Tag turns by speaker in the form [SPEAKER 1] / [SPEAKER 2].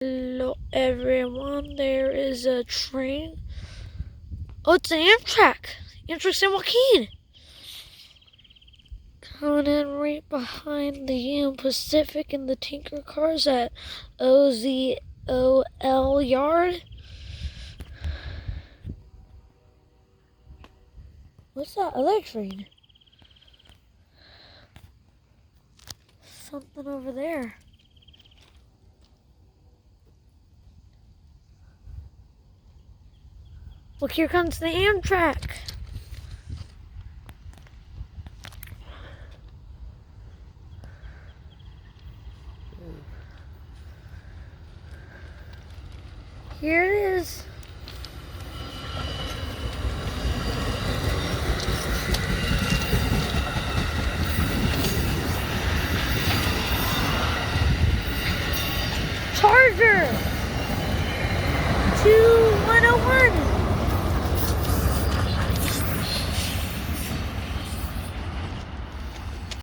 [SPEAKER 1] Hello everyone, there is a train. Oh, it's an Amtrak San Joaquin. Coming in right behind the Union Pacific and the Tinker Cars at OZOL Yard. What's that other train? Something over there. Look, here comes the Amtrak. Here it is. Charger!